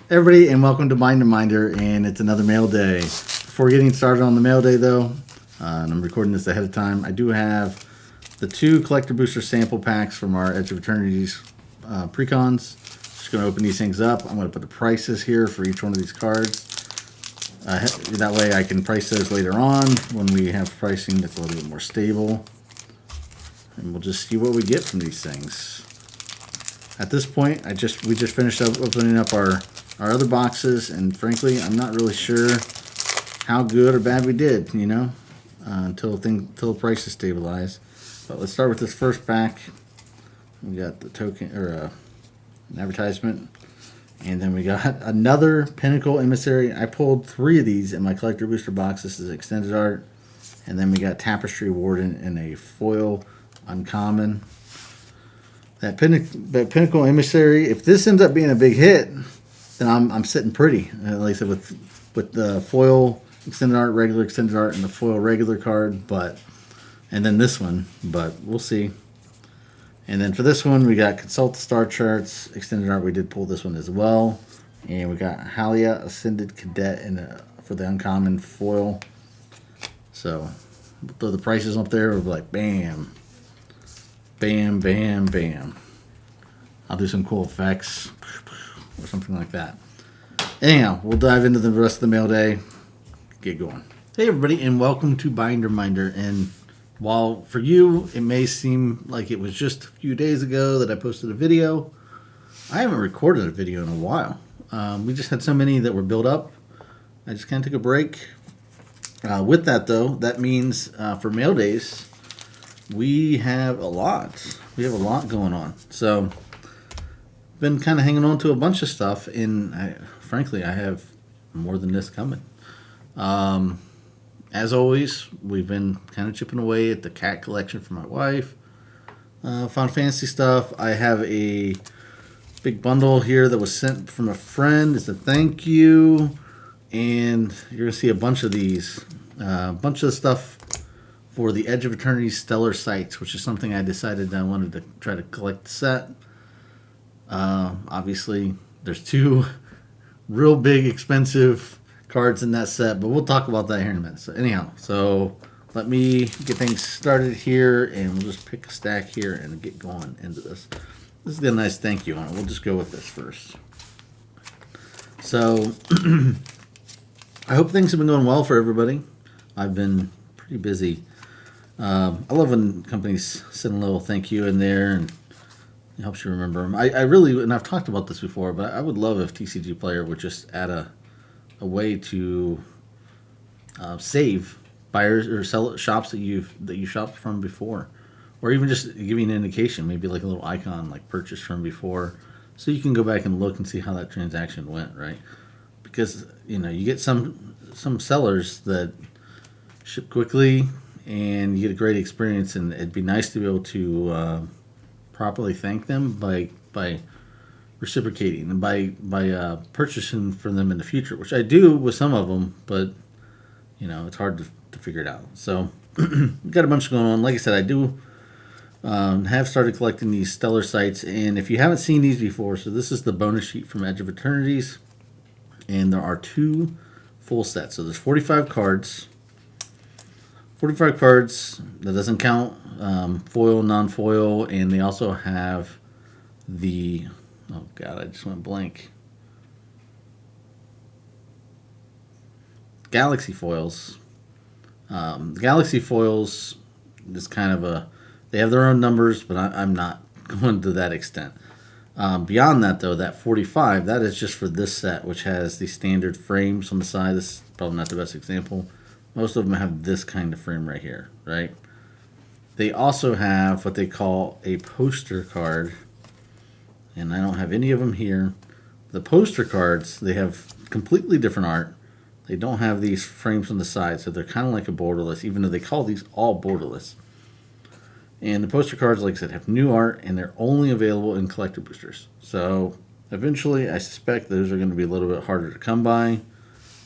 Everybody, and welcome to Binder Minder, and it's another mail day. Before getting started on the mail day, though, and I'm recording this ahead of time, I do have the 2 Collector Booster sample packs from our Edge of Eternities precons. Just going to open these things up. I'm going to put the prices here for each one of these cards. That way I can price those later on when we have pricing that's a little bit more stable. And we'll just see what we get from these things. At this point, we just finished up opening up our other boxes, and frankly, I'm not really sure how good or bad we did, until prices stabilize. But let's start with this first pack. We got the token or an advertisement, and then we got another Pinnacle Emissary. I pulled 3 of these in my collector booster box. This is extended art, and then we got Tapestry Warden in a foil uncommon. That Pinnacle Emissary, if this ends up being a big hit, then I'm sitting pretty. Like I said, with the foil extended art, regular extended art, and the foil regular card, and then this one, but we'll see. And then for this one, we got Consult the Star Charts extended art. We did pull this one as well, and we got Halia Ascended Cadet for the uncommon foil. So we'll throw the prices up there. We'll be like, bam. Bam, bam, bam. I'll do some cool effects or something like that. Anyhow, we'll dive into the rest of the mail day. Get going. Hey, everybody, and welcome to Binder Minder. And while for you, it may seem like it was just a few days ago that I posted a video, I haven't recorded a video in a while. We just had so many that were built up. I just kind of took a break. With that, though, that means for mail days, we have a lot. We have a lot going on. So, been kind of hanging on to a bunch of stuff, and frankly, I have more than this coming. As always, we've been kind of chipping away at the cat collection for my wife. Final Fantasy stuff. I have a big bundle here that was sent from a friend. It's a thank you, and you're going to see a bunch of these. A bunch of stuff for the Edge of Eternities Stellar Sights, which is something I decided I wanted to try to collect the set. Obviously, there's 2 real big, expensive cards in that set, but we'll talk about that here in a minute. So anyhow, let me get things started here, and we'll just pick a stack here and get going into this. This is got a nice thank you on it. We'll just go with this first. So, I hope things have been going well for everybody. I've been pretty busy. I love when companies send a little thank you in there, and it helps you remember them. I really, and I've talked about this before, but I would love if TCG Player would just add a way to save buyers or shops that you shopped from before, or even just giving an indication, maybe like a little icon like purchased from before, so you can go back and look and see how that transaction went, right? Because you get some sellers that ship quickly, and you get a great experience, and it'd be nice to be able to properly thank them by reciprocating and by purchasing from them in the future, which I do with some of them, but it's hard to figure it out. So got a bunch going on. Like I said, I do have started collecting these Stellar Sights, and if you haven't seen these before, so this is the bonus sheet from Edge of Eternities, and there are 2 full sets. So there's 45 cards. 45 cards, that doesn't count foil, non-foil, and they also have the, oh god, I just went blank. Galaxy foils. The Galaxy foils is kind of they have their own numbers, but I'm not going to that extent. Beyond that, though, that 45, that is just for this set, which has the standard frames on the side. This is probably not the best example. Most of them have this kind of frame right here, right? They also have what they call a poster card, and I don't have any of them here. The poster cards, they have completely different art. They don't have these frames on the side, so they're kind of like a borderless, even though they call these all borderless. And the poster cards, like I said, have new art, and they're only available in collector boosters. So eventually, I suspect those are going to be a little bit harder to come by,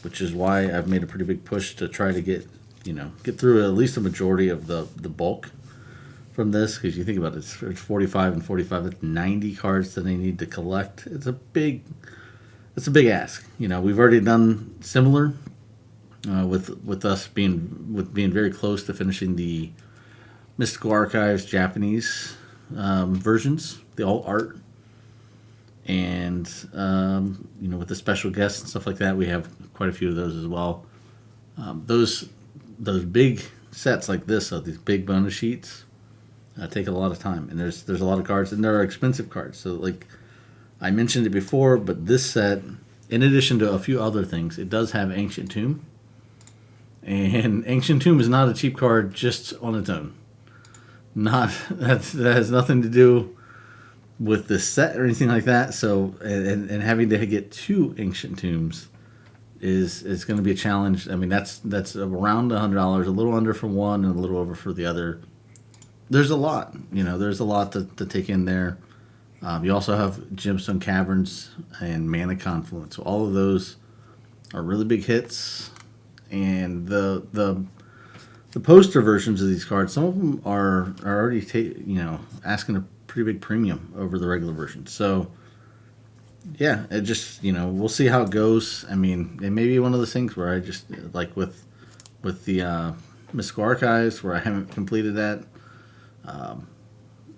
which is why I've made a pretty big push to try to get through at least a majority of the bulk from this, because you think about it, it's 45 and 45, that's 90 cards that they need to collect. It's a big it's a big ask. You know, we've already done similar with us being very close to finishing the Mystical Archives Japanese versions, the alt art, and you know, with the special guests and stuff like that, we have quite a few of those as well. Those big sets like this, so these big bonus sheets, take a lot of time, and there's a lot of cards, and there are expensive cards. So like I mentioned it before, but this set, in addition to a few other things, it does have Ancient Tomb, and Ancient Tomb is not a cheap card just on its own. Not that has nothing to do with this set or anything like that. So and having to get two Ancient Tombs is going to be a challenge. I mean, that's around $100, a little under for one and a little over for the other. There's a lot, you know. There's a lot to take in there. You also have Gemstone Caverns and Mana Confluence. So all of those are really big hits, and the poster versions of these cards, some of them are already asking a pretty big premium over the regular version. So yeah, it just, you know, we'll see how it goes. I mean, it may be one of those things where I just, like with the Mystical Archives, where I haven't completed that.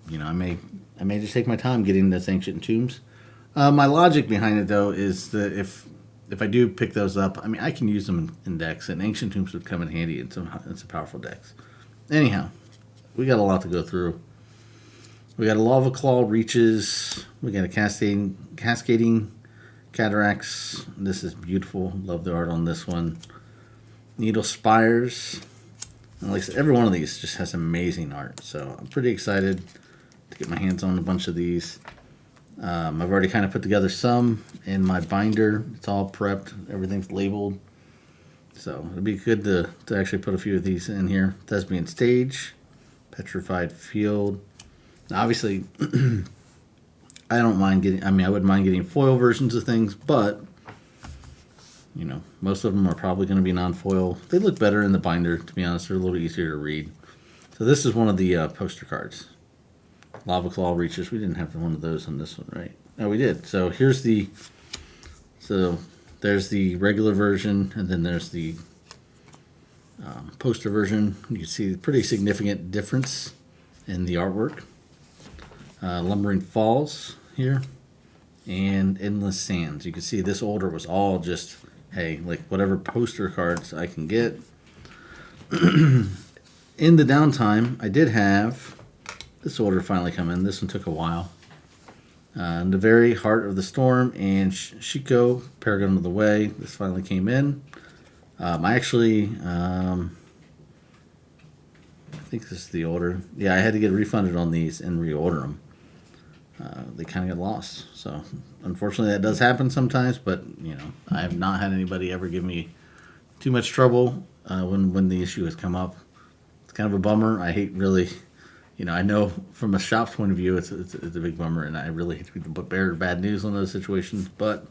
You know, I may just take my time getting this Ancient Tombs. My logic behind it, though, is that if I do pick those up, I mean, I can use them in decks, and Ancient Tombs would come in handy in some powerful decks. Anyhow, we got a lot to go through. We got a Lava Claw Reaches. We got a Cascading Cataracts. This is beautiful. Love the art on this one. Needle Spires. And like I said, every one of these just has amazing art. So I'm pretty excited to get my hands on a bunch of these. I've already kind of put together some in my binder. It's all prepped. Everything's labeled. So it'd be good to actually put a few of these in here. Thespian Stage. Petrified Field. Now, obviously, I don't mind getting, I mean, I wouldn't mind getting foil versions of things, but, you know, most of them are probably going to be non-foil. They look better in the binder, to be honest. They're a little easier to read. So this is one of the poster cards. Lava Claw Reaches. We didn't have one of those on this one, right? No, we did. So here's there's the regular version, and then there's the poster version. You can see a pretty significant difference in the artwork. Lumbering Falls here, and Endless Sands. You can see this order was all just, hey, like whatever poster cards I can get. In the downtime, I did have this order finally come in. This one took a while. The Very Heart of the Storm and Shiko, Paragon of the Way. This finally came in. I actually, I think this is the order. Yeah, I had to get refunded on these and reorder them. They kind of get lost. So, unfortunately, that does happen sometimes, but, you know, I have not had anybody ever give me too much trouble when the issue has come up. It's kind of a bummer. I hate really, you know, I know from a shop's point of view, it's a big bummer, and I really hate to be the bearer of bad news on those situations, but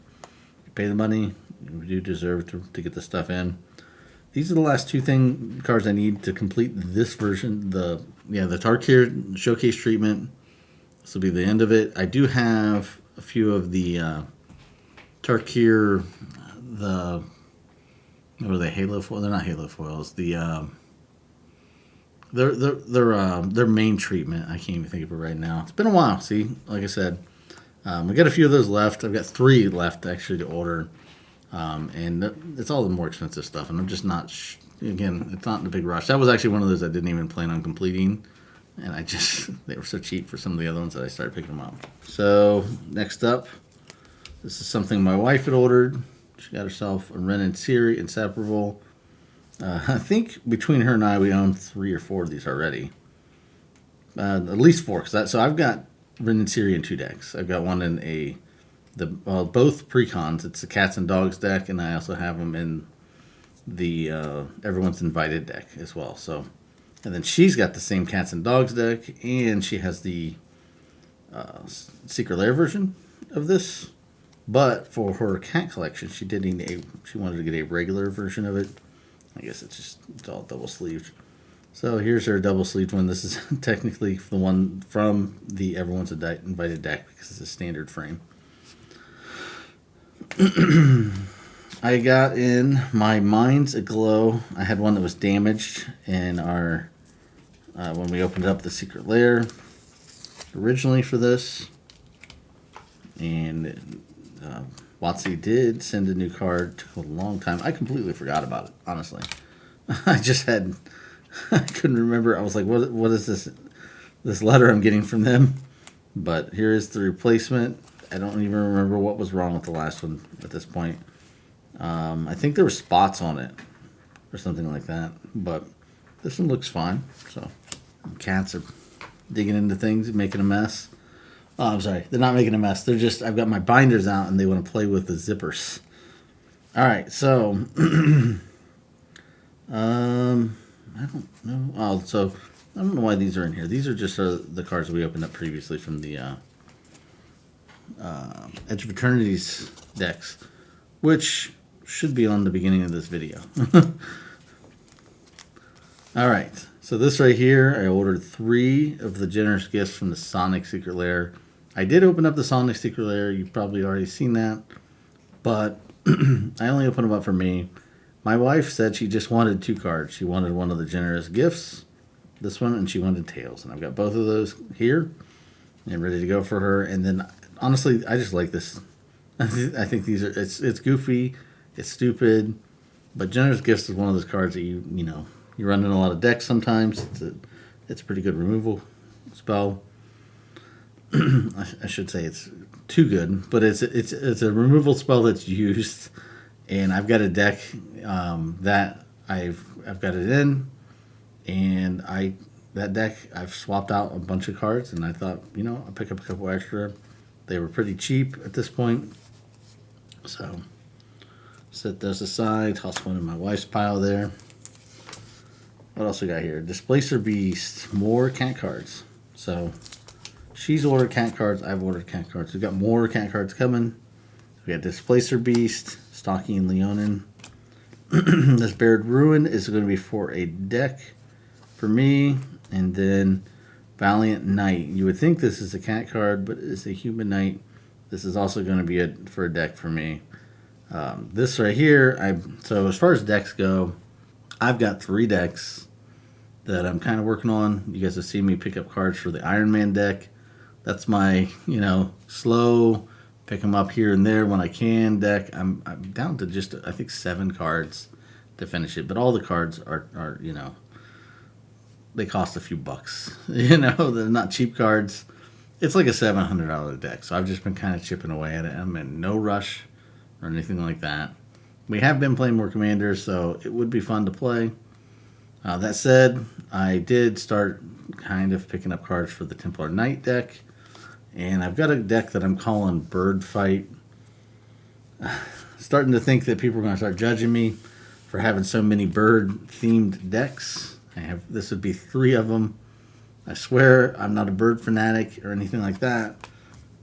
you pay the money, you do deserve to get the stuff in. These are the last two cards I need to complete this version. The Tarkir Showcase Treatment. This will be the end of it. I do have a few of the Tarkir, what are they, Halo foil? They're not Halo foils. Their main treatment. I can't even think of it right now. It's been a while. See, like I said, we got a few of those left. I've got 3 left actually to order, and it's all the more expensive stuff. And I'm just not. Again, it's not in a big rush. That was actually one of those I didn't even plan on completing. And they were so cheap for some of the other ones that I started picking them up. So, next up, this is something my wife had ordered. She got herself a Ren and Siri Inseparable. I think between her and I, we own 3 or 4 of these already. At least 4. So I've got Ren and Siri in 2 decks. I've got one in both precons. It's the Cats and Dogs deck, and I also have them in the Everyone's Invited deck as well. So. And then she's got the same Cats and Dogs deck, and she has the Secret Lair version of this. But for her cat collection, she wanted to get a regular version of it. I guess it's all double sleeved. So here's her double sleeved one. This is technically the one from the Everyone's Invited deck because it's a standard frame. I got in my Mind's Aglow. I had one that was damaged in our when we opened up the Secret Lair originally for this, and Watsy did send a new card. Took a long time. I completely forgot about it, honestly. I just had I couldn't remember. I was like, what is this letter I'm getting from them? But here is the replacement. I don't even remember what was wrong with the last one at this point. I think there were spots on it or something like that. But this one looks fine. So cats are digging into things, making a mess. Oh, I'm sorry. They're not making a mess. They're just, I've got my binders out and they want to play with the zippers. All right. So, I don't know. Oh, so I don't know why these are in here. These are just the cards we opened up previously from the Edge of Eternities decks, which should be on the beginning of this video. All right, so this right here, I ordered 3 of the generous gifts from the Sonic Secret Lair. I did open up the Sonic Secret Lair. You've probably already seen that, but I only opened them up for me. My wife said she just wanted 2 cards. She wanted one of the generous gifts, this one, and she wanted Tails. And I've got both of those here and ready to go for her. And then, honestly, I just like this. I think these are, it's goofy, it's stupid, but generous gifts is one of those cards that you run in a lot of decks sometimes. It's a pretty good removal spell. I should say it's too good, but it's a removal spell that's used. And I've got a deck that I've got it in, and that deck I've swapped out a bunch of cards, and I thought, I'll pick up a couple extra. They were pretty cheap at this point, so set those aside. Toss one in my wife's pile there. What else we got here? Displacer Beast, more cat cards. So she's ordered cat cards. I've ordered cat cards. We've got more cat cards coming. We got Displacer Beast, Stocky and Leonin. This Bared Ruin is going to be for a deck for me. And then Valiant Knight. You would think this is a cat card, but it's a human knight. This is also going to be for a deck for me. This right here, so as far as decks go, I've got 3 decks that I'm kind of working on. You guys have seen me pick up cards for the Iron Man deck. That's my, slow, pick them up here and there when I can deck. I'm down to just, I think, 7 cards to finish it. But all the cards are they cost a few bucks. They're not cheap cards. It's like a $700 deck. So I've just been kind of chipping away at it. I'm in no rush or anything like that. We have been playing more Commanders, so it would be fun to play. That said, I did start kind of picking up cards for the Templar Knight deck. And I've got a deck that I'm calling Bird Fight. Starting to think that people are going to start judging me for having so many bird-themed decks. This would be 3 of them. I swear I'm not a bird fanatic or anything like that.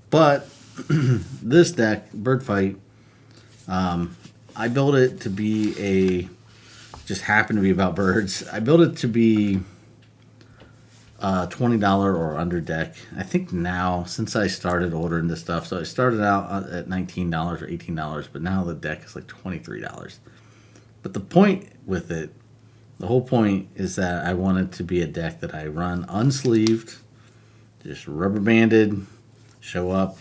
But this deck, Bird Fight, I built it to be just happened to be about birds. I built it to be $20 or under deck. I think now, since I started ordering this stuff, so I started out at $19 or $18, but now the deck is like $23. But the point with it, the whole point is that I want it to be a deck that I run unsleeved, just rubber banded, show up,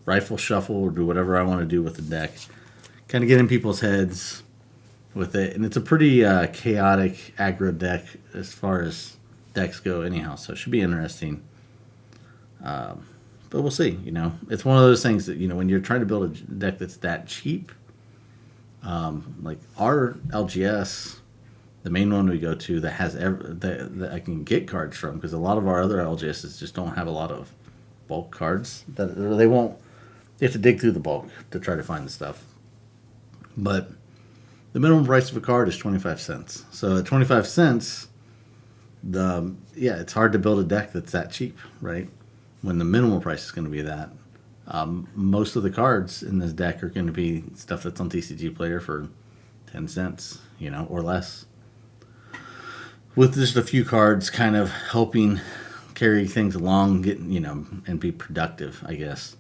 rifle shuffle, or do whatever I want to do with the deck. Kind of get in people's heads with it. And it's a pretty chaotic aggro deck as far as decks go anyhow, so it should be interesting. But we'll see. It's one of those things that, when you're trying to build a deck that's that cheap, like our LGS, the main one we go to that has that I can get cards from, because a lot of our other LGSs just don't have a lot of bulk cards. That they won't. You have to dig through the bulk to try to find the stuff. But the minimum price of a card is 25 cents. So at 25 cents, it's hard to build a deck that's that cheap, right? When the minimal price is going to be that. Most of the cards in this deck are going to be stuff that's on TCG Player for 10 cents, or less. With just a few cards kind of helping carry things along, and be productive, I guess.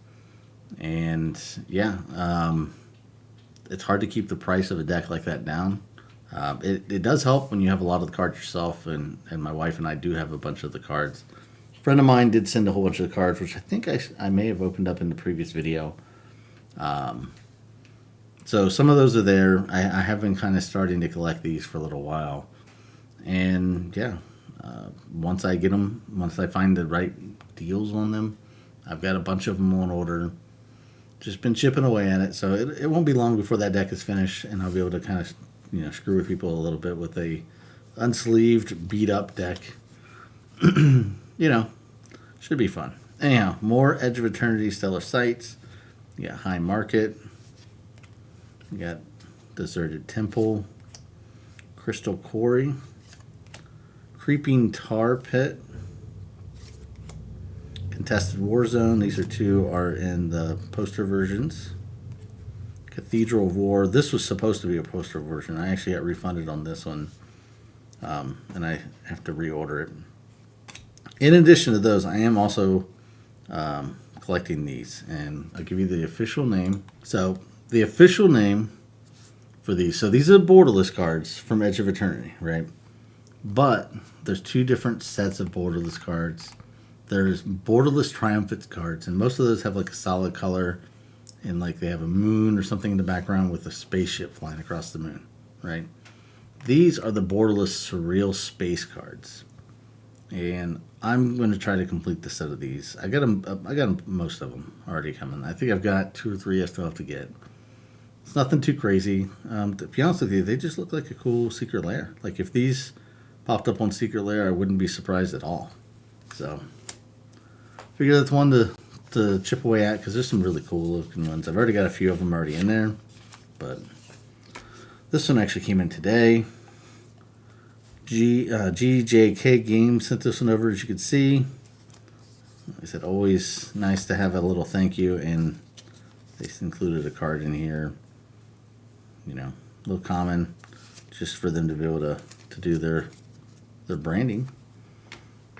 And it's hard to keep the price of a deck like that down. It does help when you have a lot of the cards yourself, and my wife and I do have a bunch of the cards. A friend of mine did send a whole bunch of the cards, which I think I may have opened up in the previous video. So some of those are there. I have been kind of starting to collect these for a little while. And yeah, once I get them, once I find the right deals on them, I've got a bunch of them on order. Just been chipping away at it, so it won't be long before that deck is finished, and I'll be able to kind of, screw with people a little bit with a unsleeved, beat up deck. Should be fun. Anyhow, more Edge of Eternity Stellar Sights. You got High Market. You got Deserted Temple, Crystal Quarry, Creeping Tar Pit, Contested Warzone. These two are in the poster versions. Cathedral of War. This was supposed to be a poster version. I actually got refunded on this one, and I have to reorder it. In addition to those, I am also collecting these, and I'll give you the official name. So the official name for these. So these are borderless cards from Edge of Eternity, right? But there's two different sets of borderless cards. There's borderless Triumphant cards, and most of those have like a solid color, and like they have a moon or something in the background with a spaceship flying across the moon, right? These are the borderless surreal space cards, and I'm going to try to complete the set of these. I got them, most of them already coming. I think I've got 2 or 3 I still have to get. It's nothing too crazy. To be honest with you, they just look like a cool Secret Lair. Like if these popped up on Secret Lair, I wouldn't be surprised at all. So figure that's one to chip away at, because there's some really cool looking ones. I've already got a few of them already in there, but this one actually came in today. GJK Games sent this one over, as you can see. Like I said, always nice to have a little thank you, and they included a card in here. A little common, just for them to be able to do their branding.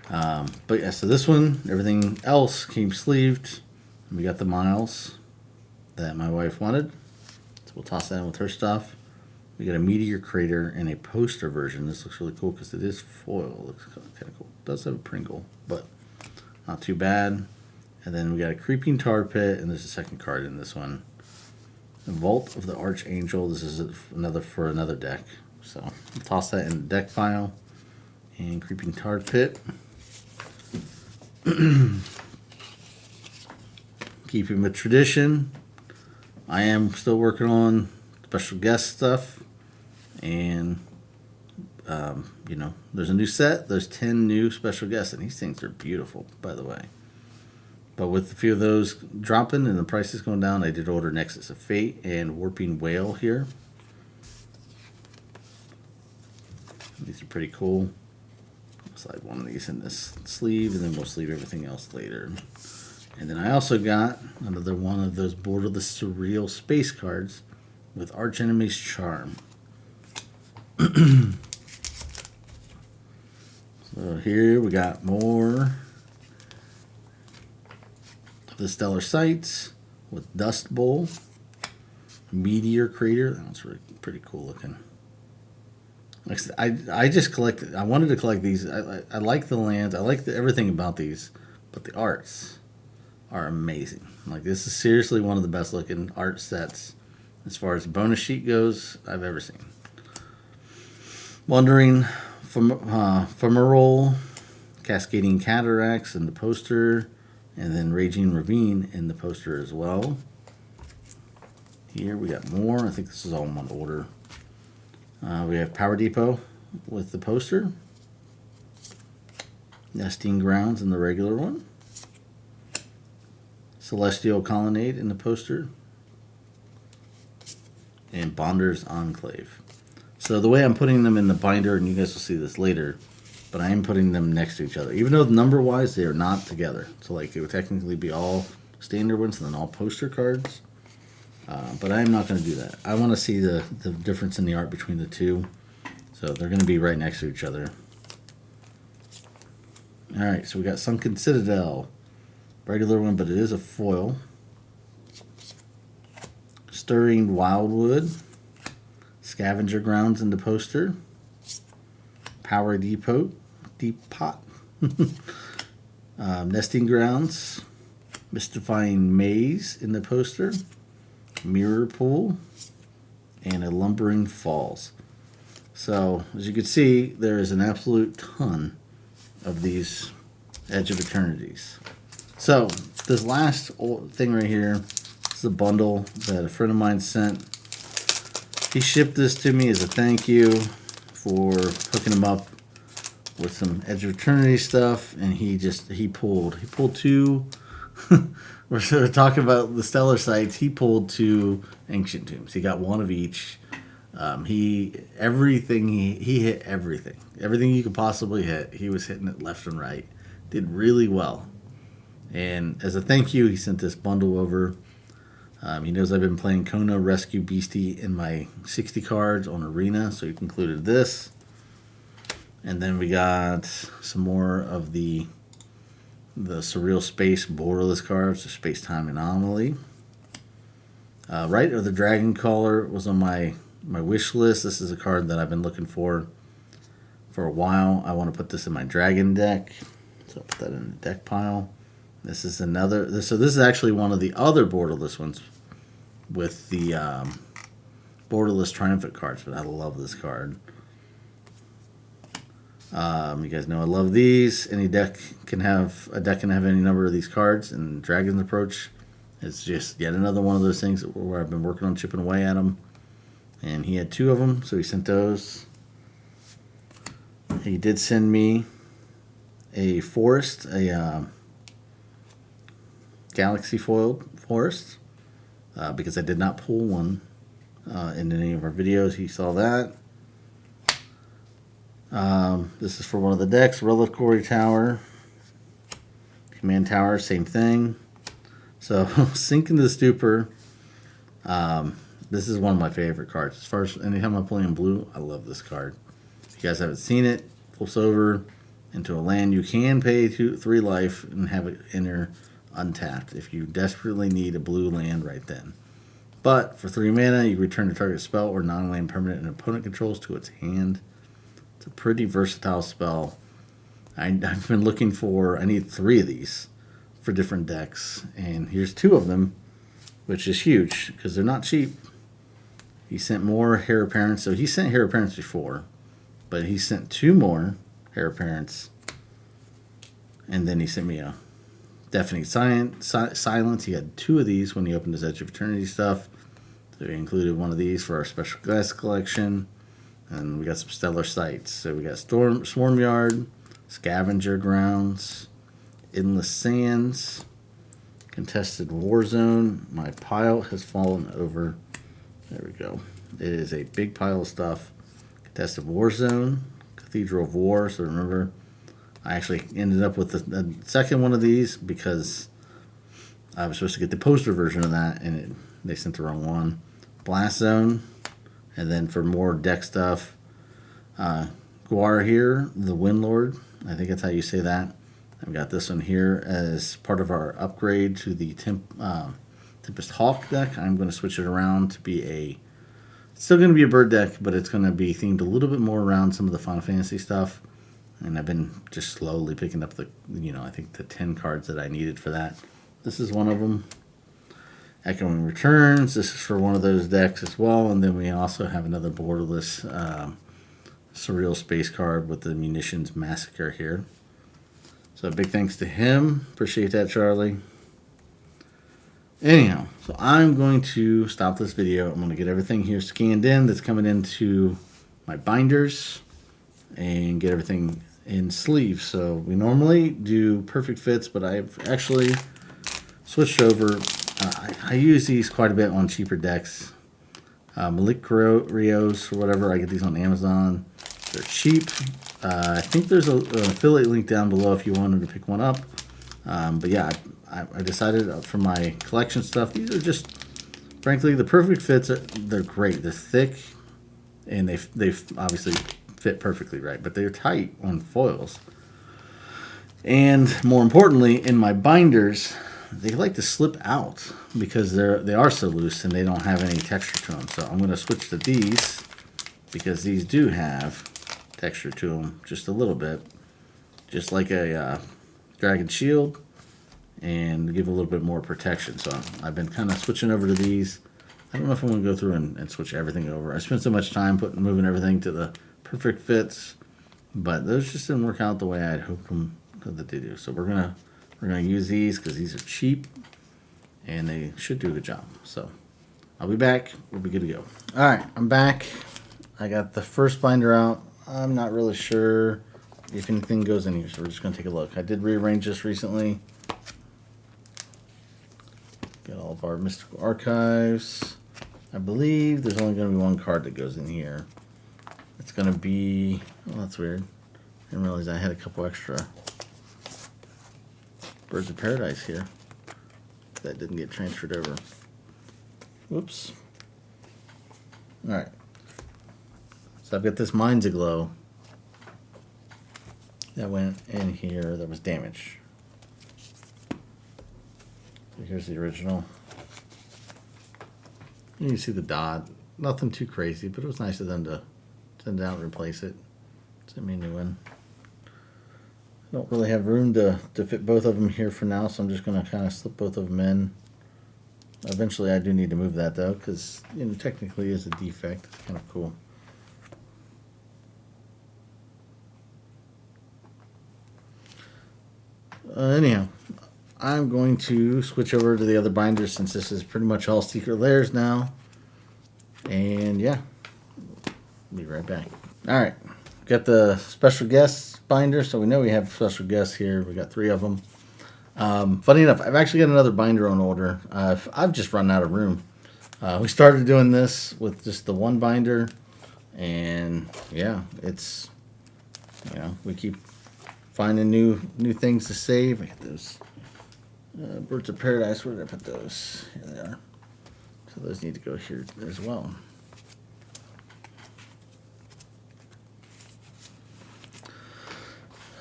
But yeah, so this one, everything else came sleeved. We got the miles that my wife wanted, so we'll toss that in with her stuff. We got a meteor crater and a poster version. This looks really cool because it is foil. Looks kind of cool. It does have a Pringle, but not too bad. And then we got a Creeping Tar Pit, and there's a second card in this one. The Vault of the Archangel. This is for another deck. So I'll toss that in the deck pile. And Creeping Tar Pit. Keeping with tradition, I am still working on special guest stuff, and there's a new set. There's 10 new special guests, and these things are beautiful, by the way. But with a few of those dropping and the prices going down, I did order Nexus of Fate and Warping Whale here. These are pretty cool. I'll slide one of these in this sleeve, and then we'll sleeve everything else later. And then I also got another one of those borderless surreal space cards with Archenemy's Charm. So here we got more of the Stellar Sights with Dust Bowl, Meteor Crater. That's really pretty cool looking. Like I said, I just collected. I wanted to collect these. I like the lands. I like everything about these, but the arts are amazing. Like this is seriously one of the best looking art sets as far as bonus sheet goes I've ever seen. Wandering Fumarole, Cascading Cataracts in the poster, and then Raging Ravine in the poster as well. Here we got more. I think this is all in one order. We have Power Depot with the poster, Nesting Grounds in the regular one, Celestial Colonnade in the poster, and Bonder's Enclave. So the way I'm putting them in the binder, and you guys will see this later, but I am putting them next to each other. Even though number-wise they are not together. So like it would technically be all standard ones and then all poster cards. But I am not going to do that. I want to see the difference in the art between the two. So they're going to be right next to each other. Alright, so we got Sunken Citadel. Regular one, but it is a foil. Stirring Wildwood, Scavenger Grounds in the poster, Power Depot, Nesting Grounds, Mystifying Maze in the poster, Mirror Pool, and a Lumbering Falls. So, as you can see, there is an absolute ton of these Edge of Eternities. So, this last thing right here is a bundle that a friend of mine sent. He shipped this to me as a thank you for hooking him up with some Edge of Eternity stuff, and he pulled two. We're sort of talking about the stellar sites. He pulled two ancient tombs. He got one of each. He hit everything you could possibly hit. He was hitting it left and right. Did really well. And as a thank you, he sent this bundle over. He knows I've been playing Kona Rescue Beastie in my 60 cards on Arena, so he included this. And then we got some more of the Surreal Space borderless cards, the Space Time Anomaly. Right of the Dragon Caller was on my wish list. This is a card that I've been looking for a while. I want to put this in my Dragon deck, so I'll put that in the deck pile. This is another. So this is actually one of the other borderless ones with the borderless Triumphant cards, but I love this card. You guys know I love these. Any deck can have any number of these cards, and Dragon's Approach is just yet another one of those things where I've been working on chipping away at them. And he had two of them, so he sent those. He did send me a forest, a Galaxy foiled forest, because I did not pull one in any of our videos. He saw that. This is for one of the decks, Reliquary Tower, Command Tower, same thing. So, Sink in the Stupor. This is one of my favorite cards. As far as anytime I play in blue, I love this card. If you guys haven't seen it, flips over into a land. You can pay 3 life and have it enter untapped if you desperately need a blue land right then. But for 3 mana, you return the target spell or non-land permanent an opponent controls to its hand. It's a pretty versatile spell. I've been looking for, I need 3 of these for different decks, and here's 2 of them, which is huge because they're not cheap. He sent more Heir Apparents, so he sent Heir Apparents before, but he sent 2 more Heir Apparents, and then he sent me a Deafening Silence. He had 2 of these when he opened his Edge of Eternity stuff, so he included one of these for our special glass collection. And we got some stellar sites. So we got Swarmyard, Scavenger Grounds, Endless Sands, Contested Warzone. My pile has fallen over. There we go. It is a big pile of stuff. Contested Warzone, Cathedral of War. So remember, I actually ended up with the second one of these because I was supposed to get the poster version of that, and they sent the wrong one. Blast Zone. And then for more deck stuff, Guar here, the Windlord. I think that's how you say that. I've got this one here as part of our upgrade to the Tempest Hawk deck. I'm going to switch it around to be it's still going to be a bird deck, but it's going to be themed a little bit more around some of the Final Fantasy stuff. And I've been just slowly picking up I think the 10 cards that I needed for that. This is one of them. Echoing Returns. This is for one of those decks as well. And then we also have another borderless Surreal Space card with the Munitions Massacre here. So big thanks to him. Appreciate that, Charlie. Anyhow, so I'm going to stop this video. I'm going to get everything here scanned in that's coming into my binders and get everything in sleeves. So we normally do perfect fits, but I've actually switched over. I use these quite a bit on cheaper decks. Malik Rios or whatever. I get these on Amazon. They're cheap. I think there's an affiliate link down below if you wanted to pick one up. But yeah, I decided for my collection stuff, these are just, frankly, the perfect fits. They're great. They're thick, and they obviously fit perfectly right, but they're tight on foils. And more importantly, in my binders, they like to slip out because they are so loose and they don't have any texture to them. So I'm going to switch to these because these do have texture to them just a little bit, just like a Dragon Shield, and give a little bit more protection. So I've been kind of switching over to these. I don't know if I'm going to go through and switch everything over. I spent so much time moving everything to the perfect fits, but those just didn't work out the way I'd hoped that they do. So we're gonna use these because these are cheap and they should do a good job. So I'll be back. We'll be good to go. All right, I'm back. I got the first binder out. I'm not really sure if anything goes in here, so we're just gonna take a look. I did rearrange this recently. Got all of our mystical archives. I believe there's only going to be one card that goes in here. It's going to be... Oh, that's weird. I didn't realize I had a couple extra Birds of Paradise here. That didn't get transferred over. Whoops. Alright. So I've got this Minds Aglow that went in here that was damaged. So here's the original. You can see the dot. Nothing too crazy, but it was nice of them to send it out and replace it. Send me a new one. I don't really have room to fit both of them here for now, so I'm just going to kind of slip both of them in. Eventually I do need to move that though, because technically it is a defect. It's kind of cool. Anyhow, I'm going to switch over to the other binders since this is pretty much all Secret Lairs now. And yeah, be right back. Alright, got the special guests binder, so we know we have special guests here. We got 3 of them. Funny enough, I've actually got another binder on order. I've just run out of room. We started doing this with just the one binder, and yeah, it's, we keep finding new things to save. I got those Birds of Paradise. Where did I put those? Here they are. So those need to go here as well.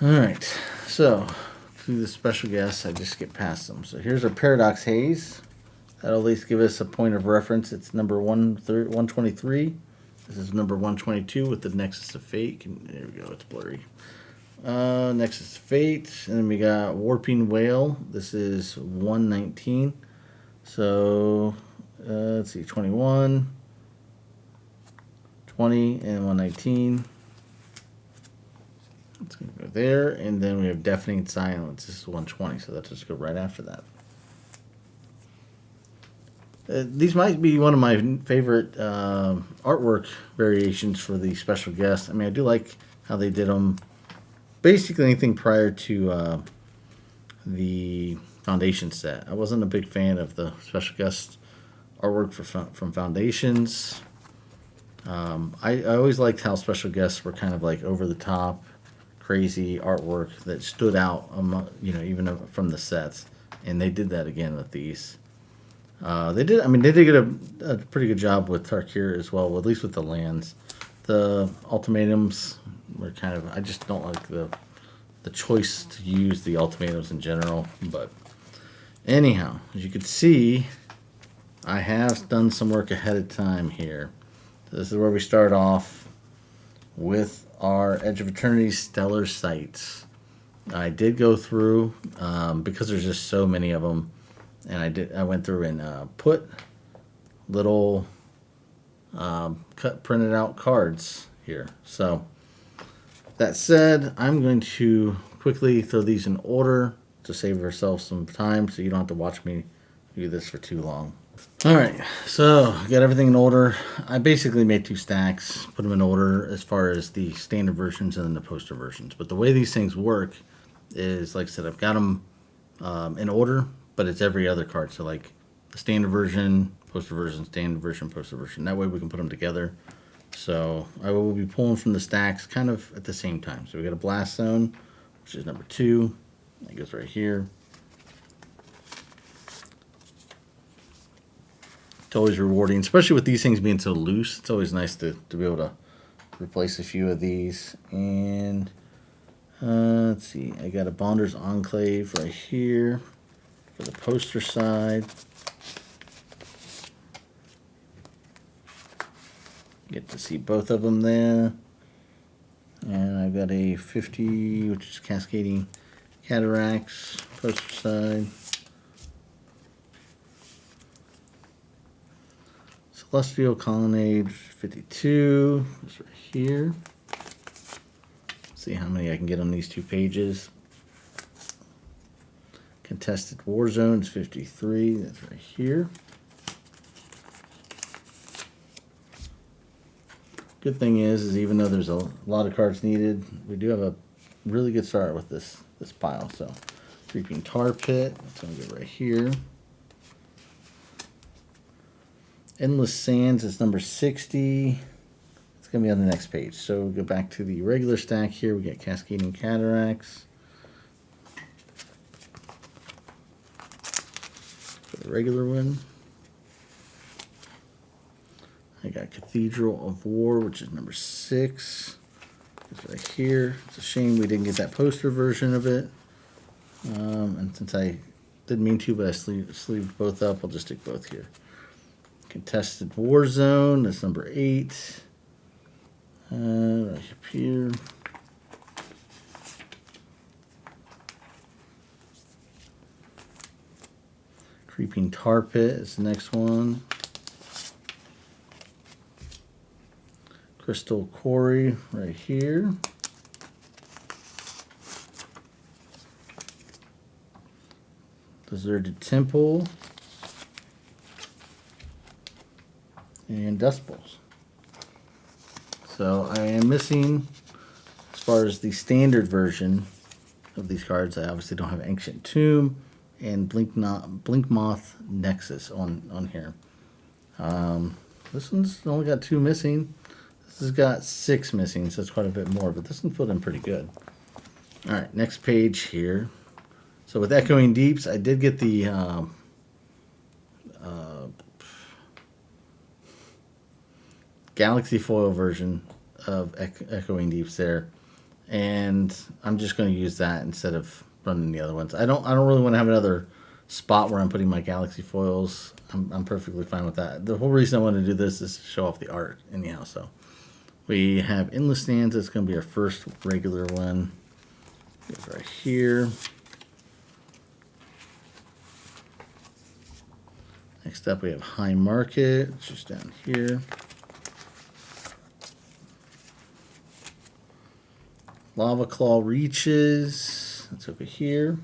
Alright, so through the special guests, I just skip past them. So here's our Paradox Haze. That'll at least give us a point of reference. It's number 123. This is number 122 with the Nexus of Fate. There we go, it's blurry. Nexus of Fate, and then we got Warping Whale. This is 119. So let's see, 21, 20, and 119. It's gonna go there, and then we have Deafening Silence. This is 120, so let's just go right after that. These might be one of my favorite artwork variations for the special guests. I mean, I do like how they did them. Basically anything prior to the Foundation set. I wasn't a big fan of the special guest artwork from Foundations. I always liked how special guests were kind of like over the top, crazy artwork that stood out, even from the sets. And they did that again with these. They did get a pretty good job with Tarkir as well, at least with the lands. The ultimatums were kind of, I just don't like the choice to use the ultimatums in general. But anyhow, as you can see, I have done some work ahead of time here. So this is where we start off with our Edge of Eternities Stellar Sights. I did go through, because there's just so many of them, and I went through and put little printed out cards here. So that said, I'm going to quickly throw these in order to save ourselves some time so you don't have to watch me do this for too long. Alright, so got everything in order. I basically made 2 stacks, put them in order as far as the standard versions and then the poster versions. But the way these things work is, like I said, I've got them in order, but it's every other card. So like the standard version, poster version, standard version, poster version. That way we can put them together. So I will be pulling from the stacks kind of at the same time. So we got a Blast Zone, which is number 2. That goes right here. It's always rewarding, especially with these things being so loose. It's always nice to be able to replace a few of these. And let's see, I got a Bonder's Enclave right here. for the poster side. Get to see both of them there. And I've got a 50, which is Cascading Cataracts, poster side. Celestial Colonnade 52 is right here. See how many I can get on these 2 pages. Contested War Zones 53, that's right here. Good thing is even though there's a lot of cards needed, we do have a really good start with this pile. So, Creeping Tar Pit, that's going to go right here. Endless Sands is number 60. It's going to be on the next page. So, we go back to the regular stack here. We get Cascading Cataracts. For the regular one. I got Cathedral of War, which is number 6. It's right here. It's a shame we didn't get that poster version of it. And since I didn't mean to, but I sleeved both up, I'll just stick both here. Contested War Zone, that's number 8. Right up here. Creeping Tar Pit is the next one. Crystal Quarry right here. Deserted Temple. And Dust Bowls. So I am missing, as far as the standard version of these cards, I obviously don't have Ancient Tomb and Blink Moth Nexus on here. This one's only got 2 missing. This has got 6 missing, so it's quite a bit more, but this one filled in pretty good. All right, next page here. So with Echoing Deeps, I did get the Galaxy foil version of Echoing Deeps there, and I'm just going to use that instead of running the other ones. I don't really want to have another spot where I'm putting my Galaxy foils. I'm perfectly fine with that. The whole reason I want to do this is to show off the art anyhow. So we have Endless Sands. It's going to be our first regular one. It's right here. Next up we have High Market. It's just down here. Lava Claw Reaches. That's over here.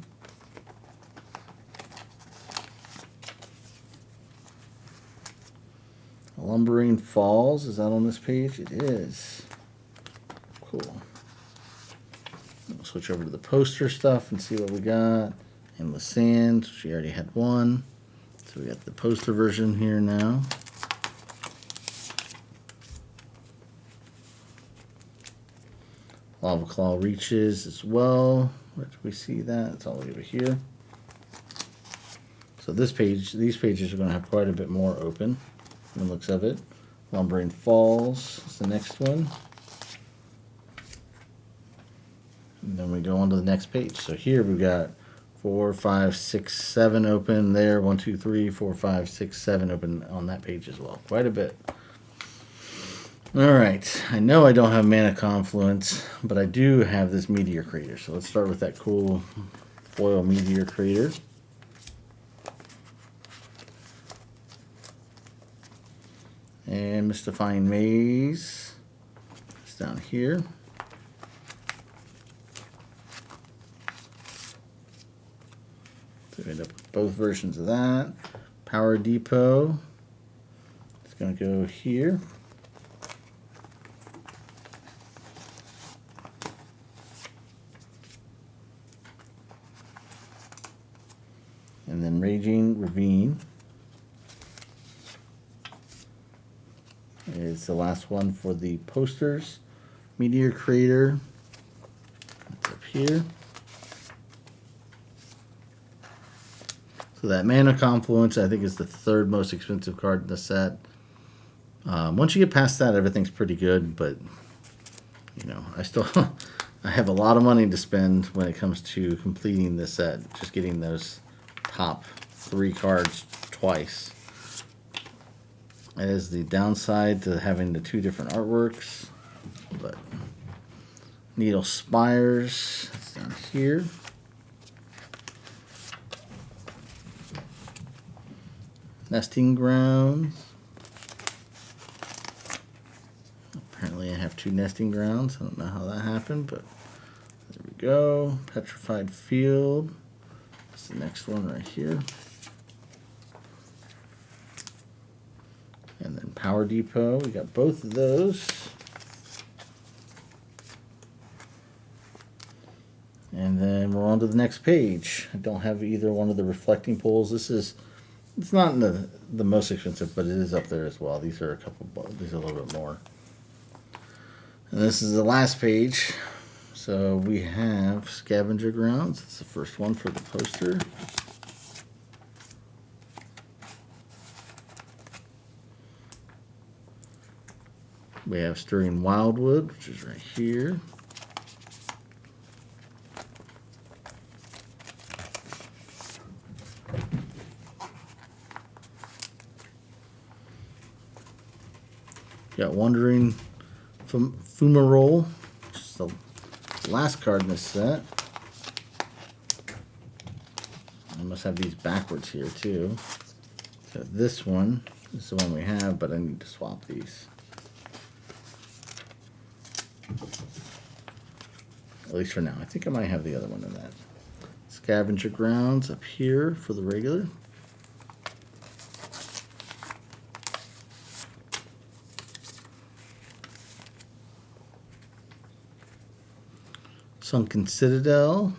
Lumbering Falls. Is that on this page? It is. Cool. We'll switch over to the poster stuff and see what we got. Endless Sands. She already had one. So we got the poster version here now. Lava Claw Reaches as well. Where do we see that? It's all over here. So this page, these pages are going to have quite a bit more open from the looks of it. Lumbering Falls is the next one. And then we go on to the next page. So here we've got 4, 5, 6, 7 open there. 1, 2, 3, 4, 5, 6, 7 open on that page as well. Quite a bit. All right. I know I don't have Mana Confluence, but I do have this Meteor Crater. So let's start with that cool foil Meteor Crater. And Mystifying Maze. It's down here. So we end up with both versions of that. Power Depot. It's going to go here. And then Raging Ravine is the last one for the posters. Meteor Crater. That's up here. So that Mana Confluence, I think, is the 3rd most expensive card in the set. Once you get past that, everything's pretty good, but you know, I have a lot of money to spend when it comes to completing this set. Just getting those top 3 cards twice. That is the downside to having the 2 different artworks. But Needle Spires, that's down here. Nesting Grounds. Apparently I have 2 nesting grounds. I don't know how that happened, but there we go. Petrified Field. That's the next one right here. And then Power Depot. We got both of those. And then we're on to the next page. I don't have either one of the reflecting pools. It's not in the most expensive, but it is up there as well. These are these are a little bit more. And this is the last page. So we have Scavenger Grounds. It's the first one for the poster. We have Stirring Wildwood, which is right here. Got Wandering Fumarole, which is the last card in this set. I must have these backwards here too. So this one is the one we have, but I need to swap these. At least for now. I think I might have the other one in that. Scavenger Grounds up here for the regular. Sunken Citadel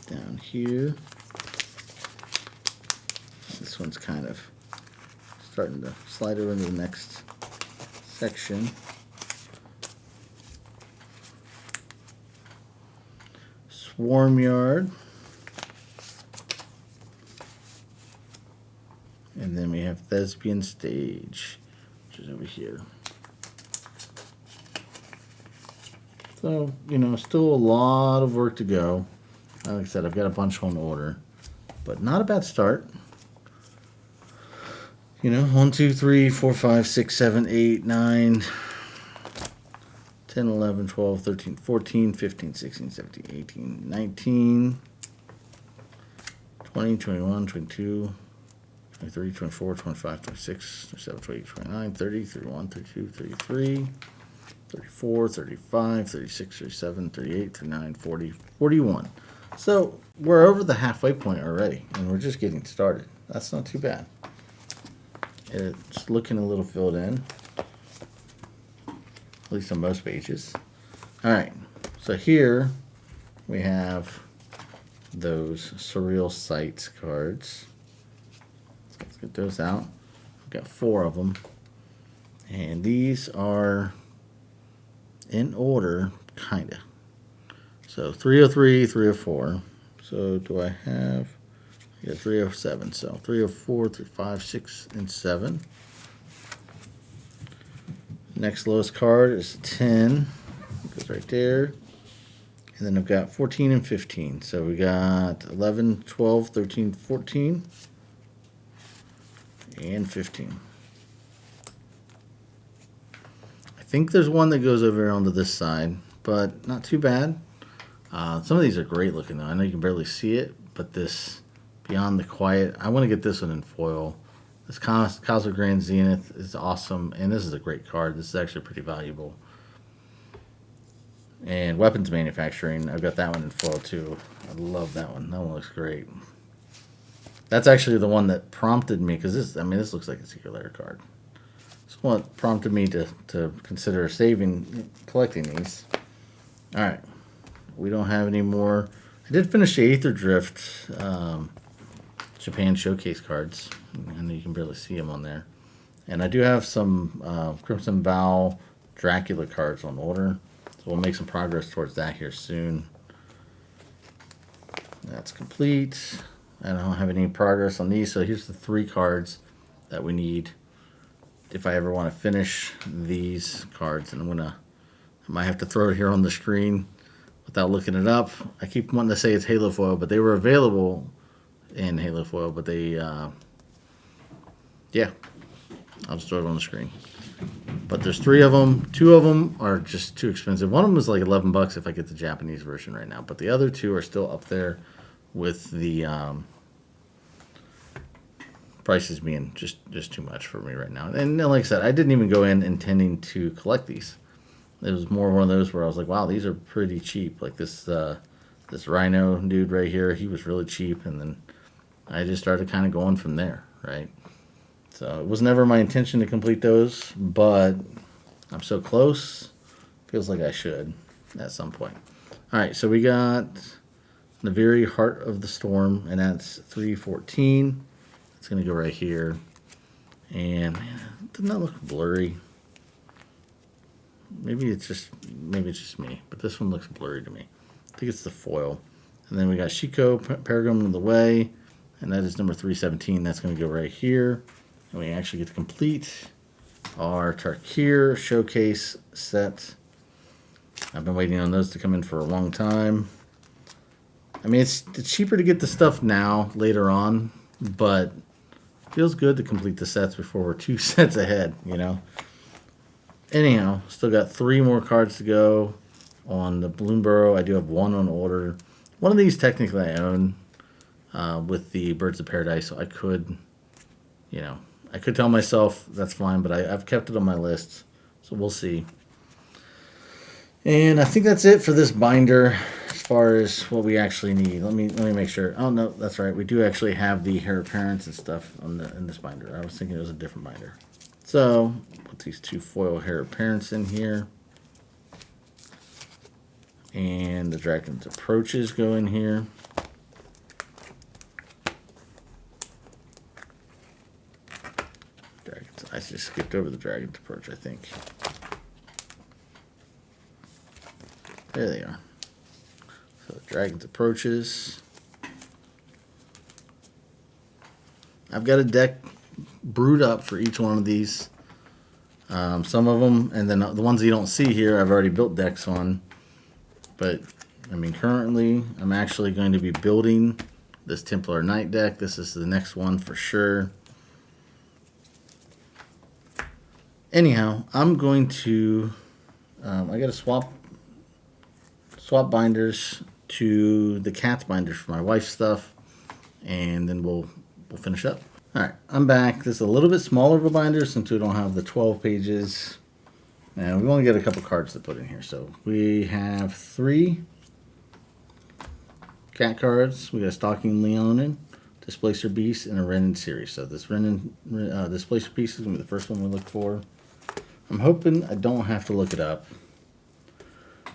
down here. This one's kind of starting to slide over into the next section. Swarm Yard. And then we have Thespian Stage, which is over here. So, you know, still a lot of work to go. Like I said, I've got a bunch on order, but not a bad start. You know, 1, 2, 3, 4, 5, 6, 7, 8, 9, 10, 11, 12, 13, 14, 15, 16, 17, 18, 19, 20, 21, 22, 23, 24, 25, 26, 27, 28, 29, 30, 31, 32, 33, 34, 35, 36, 37, 38, 39, 40, 41. So we're over the halfway point already, and we're just getting started. That's not too bad. It's looking a little filled in, at least on most pages. All right, so here we have those Surreal Sights cards. So let's get those out. We've got 4 of them, and these are in order, kinda. So 303, 304. So do I have? Yeah, 307. So 304, 305, 6, and 7. Next lowest card is 10. It goes right there. And then I've got 14 and 15. So we got 11, 12, 13, 14, and 15. I think there's one that goes over onto this side, but not too bad. Some of these are great looking though. I know you can barely see it, but this Beyond the Quiet, I want to get this one in foil. This Cosmic Grand Zenith is awesome, and this is a great card. This is actually pretty valuable. And Weapons Manufacturing, I've got that one in foil too. I love that one. That one looks great. That's actually the one that prompted me, because this looks like a Secret Lair card. What prompted me to consider collecting these. All right, we don't have any more. I did finish the Aether Drift Japan Showcase cards. I know you can barely see them on there. And I do have some Crimson Vow Dracula cards on order, so we'll make some progress towards that here soon. That's complete. I don't have any progress on these, so here's the 3 cards that we need if I ever want to finish these cards. And I might have to throw it here on the screen without looking it up. I keep wanting to say it's halo foil, but they were available in halo foil, but they, yeah, I'll just throw it on the screen. But there's 3 of them. 2 of them are just too expensive. One of them is like $11 if I get the Japanese version right now, but the other 2 are still up there with the prices being just too much for me right now. And like I said, I didn't even go in intending to collect these. It was more one of those where I was like, wow, these are pretty cheap. Like this Rhino dude right here, he was really cheap, and then I just started kind of going from there, right? So it was never my intention to complete those, but I'm so close. Feels like I should at some point. All right, so we got the very Heart of the Storm, and that's 314. It's gonna go right here, and man, doesn't that look blurry? Maybe it's just me, but this one looks blurry to me. I think it's the foil. And then we got Shiko, Paragon of the Way, and that is number 317. That's going to go right here. And we actually get to complete our Tarkir showcase set. I've been waiting on those to come in for a long time. I mean, it's cheaper to get the stuff now, later on, but it feels good to complete the sets before we're 2 sets ahead, you know? Anyhow, still got 3 more cards to go on the Bloomburrow. I do have 1 on order. One of these technically I own with the Birds of Paradise, so I could, you know, I could tell myself that's fine, but I've kept it on my list, so we'll see. And I think that's it for this binder as far as what we actually need. Let me make sure. Oh no, that's right. We do actually have the Heir Apparents and stuff in this binder. I was thinking it was a different binder. So put these 2 foil Heir Apparents in here. And the Dragon's Approaches go in here. I just skipped over the Dragon's Approach, I think. There they are. So the Dragon's Approaches. I've got a deck brewed up for each one of these. Some of them, and then the ones you don't see here, I've already built decks on. But, I mean, currently, I'm actually going to be building this Templar Knight deck. This is the next one for sure. Anyhow, I'm going to, I got to swap binders to the Cats binders for my wife's stuff, and then we'll finish up. All right, I'm back. This is a little bit smaller of a binder since we don't have the 12 pages. And we've only got a couple cards to put in here. So we have 3 cat cards. We got a Stalking Leonin, Displacer Beast, and a Renin series. So this Renin Displacer Beast is going to be the first one we look for. I'm hoping I don't have to look it up.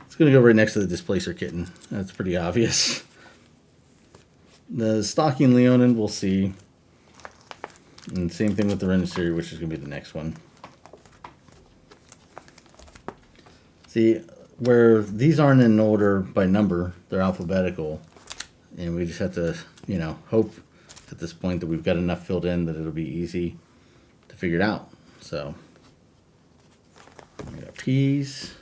It's going to go right next to the Displacer Kitten. That's pretty obvious. The Stalking Leonin, we'll see. And same thing with the Renin series, which is going to be the next one. See, where these aren't in order by number, they're alphabetical. And we just have to, you know, hope at this point that we've got enough filled in that it'll be easy to figure it out. So, we got P's.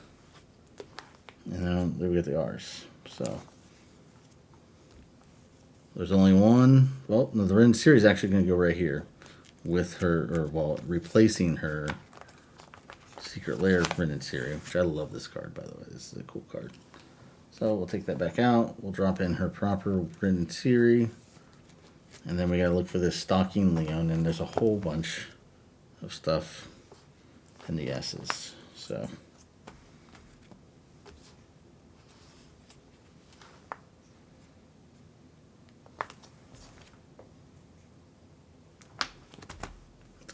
And then we got the R's. So, there's only one. Well, no, the Renin series is actually going to go right here with her, or well, replacing her Secret Lair Renin series, which I love this card, by the way. This is a cool card. So we'll take that back out. We'll drop in her proper Renin series. And then we got to look for this Stalking Leon, and there's a whole bunch of stuff in the S's. So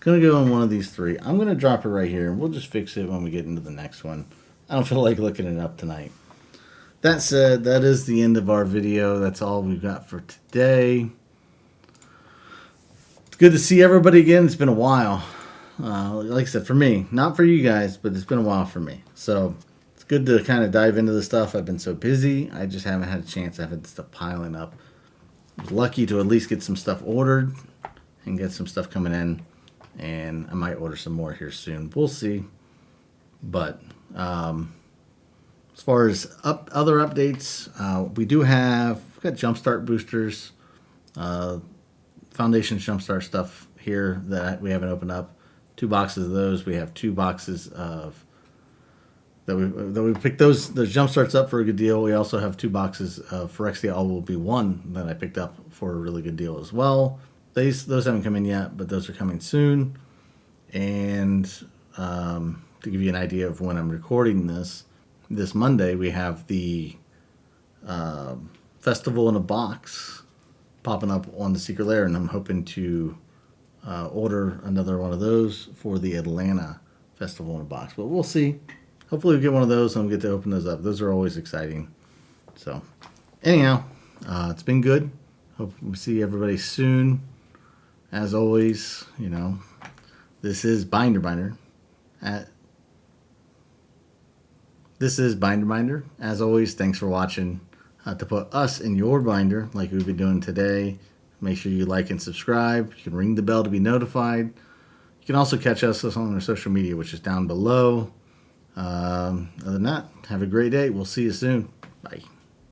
going to go on one of these 3. I'm going to drop it right here, and we'll just fix it when we get into the next one. I don't feel like looking it up tonight. That said, that is the end of our video. That's all we've got for today. It's good to see everybody again. It's been a while. Like I said, for me. Not for you guys, but it's been a while for me. So it's good to kind of dive into the stuff. I've been so busy. I just haven't had a chance. I've had stuff piling up. I was lucky to at least get some stuff ordered and get some stuff coming in. And I might order some more here soon. We'll see. But As far as other updates, we've got Jumpstart boosters, Foundation Jumpstart stuff here that we haven't opened up. 2 boxes of those. We have 2 boxes of that we picked those Jumpstarts up for a good deal. We also have 2 boxes of Phyrexia All Will Be One that I picked up for a really good deal as well. Those haven't come in yet, but those are coming soon. And to give you an idea of when I'm recording this Monday, we have the Festival in a Box popping up on the Secret Lair, and I'm hoping to order another one of those for the Atlanta Festival in a Box. But we'll see. Hopefully we get one of those and we'll get to open those up. Those are always exciting. So anyhow, it's been good. Hope we see everybody soon. As always, this is Binder. This is Binder. As always, thanks for watching. To put us in your binder like we've been doing today, make sure you like and subscribe. You can ring the bell to be notified. You can also catch us on our social media, which is down below. Other than that, have a great day. We'll see you soon. Bye.